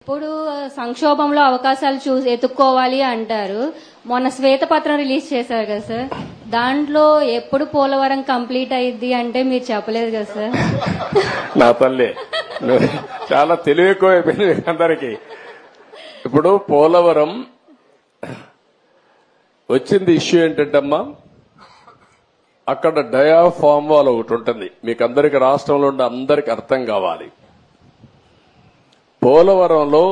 ఇప్పుడు సంక్షోభంలో అవకాశాలు ఎత్తుక్కోవాలి అంటారు. మొన్న శ్వేతపత్రం రిలీజ్ చేశారు కదా సార్, దాంట్లో ఎప్పుడు పోలవరం కంప్లీట్ అయ్యిద్ది అంటే మీరు చెప్పలేదు కదా సార్. నా తల్లి చాలా తెలివి ఎక్కువ అయిపోయింది అందరికి. ఇప్పుడు పోలవరం వచ్చింది ఇష్యూ ఏంటంటమ్మా, అక్కడ డయాఫామ్ వాల్ ఒకటి ఉంటుంది. మీకు అందరికి రాష్ట్రంలో ఉండే అందరికి అర్థం కావాలి. పోలవరంలో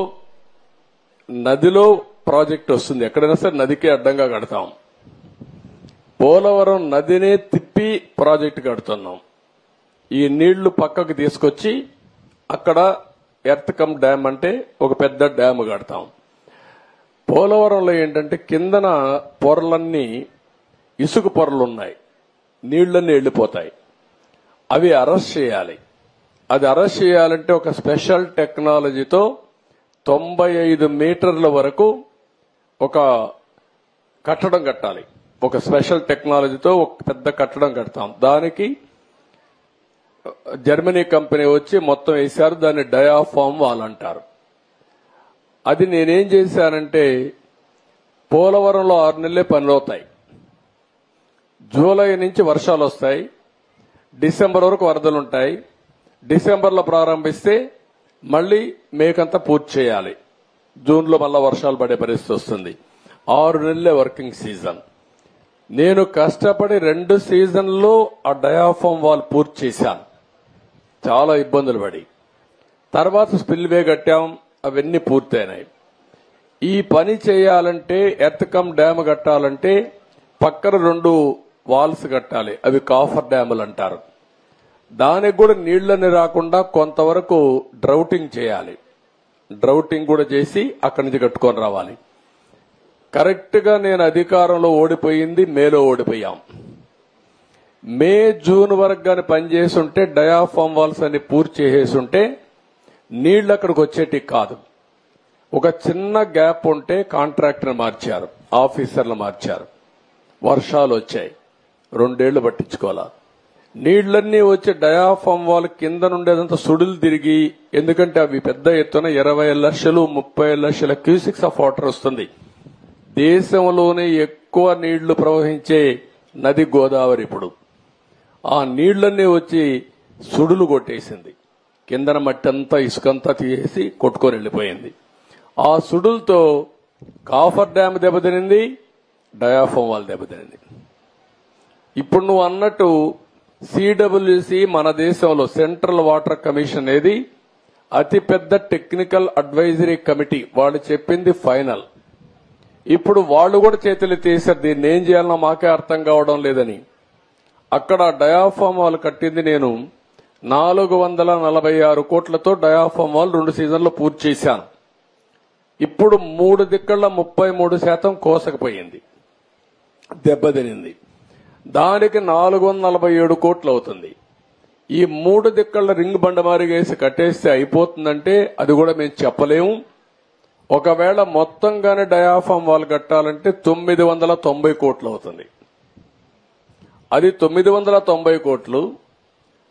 నదిలో ప్రాజెక్ట్ వస్తుంది, ఎక్కడైనా సరే నదికి అడ్డంగా కడతాం. పోలవరం నదినే తిప్పి ప్రాజెక్ట్ కడుతున్నాం. ఈ నీళ్లు పక్కకు తీసుకొచ్చి అక్కడ ఎర్త్ కమ్ డ్యామ్ అంటే ఒక పెద్ద డ్యామ్ కడతాం. పోలవరంలో ఏంటంటే కిందన పొరలన్నీ ఇసుక పొరలున్నాయి, నీళ్లన్నీ వెళ్లిపోతాయి. అవి అరెస్ట్ చేయాలి. అది అరెస్ట్ చేయాలంటే ఒక స్పెషల్ టెక్నాలజీతో 95 మీటర్ల వరకు ఒక కట్టడం కట్టాలి. ఒక స్పెషల్ టెక్నాలజీతో ఒక పెద్ద కట్టడం కడతాం. దానికి జర్మనీ కంపెనీ వచ్చి మొత్తం వేశారు. దాన్ని డయాఫామ్ వాల్ అంటారు. అది నేనేం చేశానంటే, పోలవరంలో 6 నెలలే పనులు అవుతాయి. జూలై నుంచి వర్షాలు వస్తాయి, డిసెంబర్ వరకు వరదలుంటాయి. డిసెంబర్లో ప్రారంభిస్తే మళ్లీ మేకంతా పూర్తి చేయాలి. జూన్లో మళ్ళా వర్షాలు పడే పరిస్థితి వస్తుంది. 6 నెలలే వర్కింగ్ సీజన్. నేను కష్టపడి 2 సీజన్లో ఆ డయాఫామ్ వాల్ పూర్తి చేశాను, చాలా ఇబ్బందులు పడి. తర్వాత స్పిల్వే కట్టాం, అవన్నీ పూర్తయినాయి. ఈ పని చేయాలంటే ఎర్త్ కమ్ డ్యామ్ కట్టాలంటే పక్కన 2 వాల్స్ కట్టాలి. అవి కాఫర్ డ్యాములు అంటారు. దానికి కూడా నీళ్లని రాకుండా కొంతవరకు డ్రౌటింగ్ చేయాలి. డ్రౌటింగ్ కూడా చేసి అక్కడి నుంచి కట్టుకొని రావాలి. కరెక్ట్ గా నేను అధికారంలో ఓడిపోయింది మేలో ఓడిపోయాం. మే జూన్ వరకు గాని పనిచేస్తుంటే డయాఫామ్ వాల్స్ అని పూర్తి చేసేస్తుంటే నీళ్లు అక్కడికి వచ్చేటి కాదు. ఒక చిన్న గ్యాప్ ఉంటే కాంట్రాక్టర్ మార్చారు, ఆఫీసర్లు మార్చారు. వర్షాలు వచ్చాయి, 2 ఏళ్లు పట్టించుకోవాలా. నీళ్లన్నీ వచ్చి డయాఫామ్ వాల్ కింద నుండేదంతా సుడులు తిరిగి, ఎందుకంటే అవి పెద్ద ఎత్తున 20 లక్షలు 30 లక్షల క్యూసిక్స్ ఆఫ్ వాటర్ వస్తుంది. దేశంలోనే ఎక్కువ నీళ్లు ప్రవహించే నది గోదావరి. ఇప్పుడు ఆ నీళ్లన్నీ వచ్చి సుడులు కొట్టేసింది. కిందన మట్టి అంతా ఇసుకంతా తీసేసి కొట్టుకొని వెళ్లిపోయింది. ఆ సుడులతో కాఫర్ డ్యామ్ దెబ్బతినింది, డయాఫామ్ వాల్ దెబ్బతినింది. ఇప్పుడు నువ్వు అన్నట్టు సిడబ్ల్యూసి మన దేశంలో సెంట్రల్ వాటర్ కమిషన్ అనేది అతిపెద్ద టెక్నికల్ అడ్వైజరీ కమిటీ. వాళ్ళు చెప్పింది ఫైనల్. ఇప్పుడు వాళ్ళు కూడా చేతులు తీశారు. దీన్ని ఏం చేయాలన్నా మాకే అర్థం కావడం లేదని. అక్కడ డయాఫామ్ వాల్ కట్టింది నేను 446 కోట్లతో డయాఫామ్ వాల్ 2 సీజన్లో పూర్తి చేశాను. ఇప్పుడు 3 దిక్కల 33% కోసకపోయింది, దెబ్బతినింది. దానికి 447 కోట్లు అవుతుంది. ఈ 3 దిక్కల రింగ్ బండమారిగేసి కట్టేస్తే అయిపోతుందంటే అది కూడా మేము చెప్పలేము. ఒకవేళ మొత్తంగానే డయాఫామ్ వాల్ కట్టాలంటే 990 కోట్లు అవుతుంది. అది 990 కోట్లు.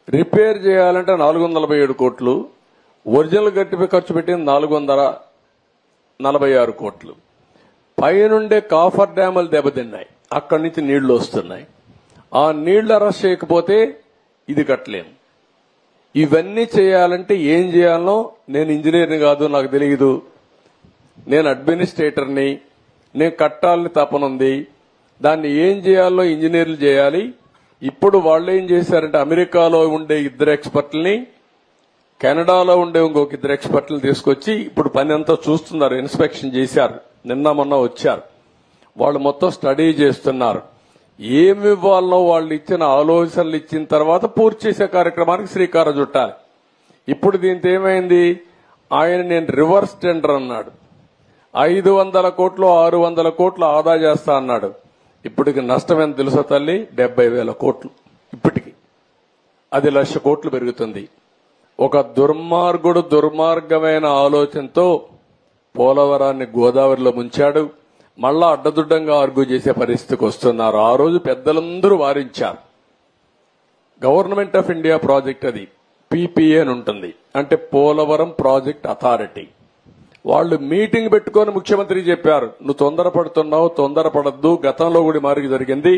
రిపేర్ చేయాలంటే 447 కోట్లు. ఒరిజినల్ గట్టిపై ఖర్చు పెట్టింది 446 కోట్లు. పైనుండే కాఫర్ డ్యాములు దెబ్బతిన్నాయి, అక్కడి నుంచి నీళ్లు వస్తున్నాయి. ఆ నీళ్లు అరెస్ట్ చేయకపోతే ఇది కట్టలేము. ఇవన్నీ చేయాలంటే ఏం చేయాలో నేను ఇంజనీర్ని కాదు, నాకు తెలియదు. నేను అడ్మినిస్ట్రేటర్ని. నేను కట్టాలని తపనుంది. దాన్ని ఏం చేయాలో ఇంజనీర్లు చేయాలి. ఇప్పుడు వాళ్ళు ఏం చేశారంటే అమెరికాలో ఉండే 2 ఎక్స్పర్ట్లని, కెనడాలో ఉండే ఇంకొక 2 ఎక్స్పర్ట్లను తీసుకొచ్చి ఇప్పుడు పని అంతా చూస్తున్నారు. ఇన్స్పెక్షన్ చేశారు, నిన్న మొన్న వచ్చారు. వాళ్ళు మొత్తం స్టడీ చేస్తున్నారు. ఏమి ఇవ్వాలనో వాళ్ళు ఇచ్చిన ఆలోచనలు ఇచ్చిన తర్వాత పూర్తి చేసే కార్యక్రమానికి శ్రీకారం చుట్టాలి. ఇప్పుడు దీంతో ఏమైంది, ఆయన నేను రివర్స్ టెండర్ అన్నాడు. 500 కోట్లు 600 కోట్లు ఆదా చేస్తా అన్నాడు. ఇప్పటికి నష్టం ఎంత తెలుసా తల్లి, 70,000 కోట్లు. ఇప్పటికి అది 1,00,000 కోట్లు పెరుగుతుంది. ఒక దుర్మార్గమైన ఆలోచనతో పోలవరాన్ని గోదావరిలో ముంచాడు. మళ్ళా అడ్డదుడ్డంగా ఆర్గ్యూ చేసే పరిస్థితికి వస్తున్నారు. ఆ రోజు పెద్దలందరూ వారించారు. గవర్నమెంట్ ఆఫ్ ఇండియా ప్రాజెక్ట్ అది, పీపీఏ అని ఉంటుంది, అంటే పోలవరం ప్రాజెక్ట్ అథారిటీ. వాళ్ళు మీటింగ్ పెట్టుకొని ముఖ్యమంత్రికి చెప్పారు, నువ్వు తొందరపడుతున్నావు, తొందరపడద్దు, గతంలో కూడా మారికి జరిగింది,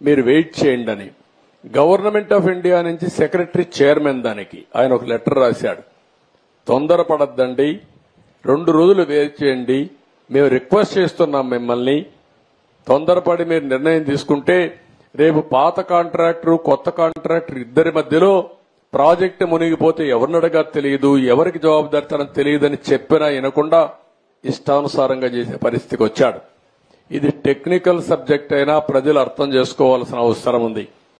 మీరు వెయిట్ చేయండి అని. గవర్నమెంట్ ఆఫ్ ఇండియా నుంచి సెక్రటరీ చైర్మన్ దానికి ఆయన ఒక లెటర్ రాశాడు, తొందరపడద్దండి, 2 రోజులు వెయిట్ చేయండి, మేము రిక్వెస్ట్ చేస్తున్నాం మిమ్మల్ని, తొందరపడి మీరు నిర్ణయం తీసుకుంటే రేపు పాత కాంట్రాక్టర్ కొత్త కాంట్రాక్టర్ ఇద్దరి మధ్యలో ప్రాజెక్టు మునిగిపోతే ఎవరిని అడగా తెలియదు, ఎవరికి జవాబుదారితనం తెలియదని చెప్పినా వినకుండా ఇష్టానుసారంగా చేసే పరిస్థితికి వచ్చాడు. ఇది టెక్నికల్ సబ్జెక్ట్ అయినా ప్రజలు అర్థం చేసుకోవాల్సిన అవసరం ఉంది.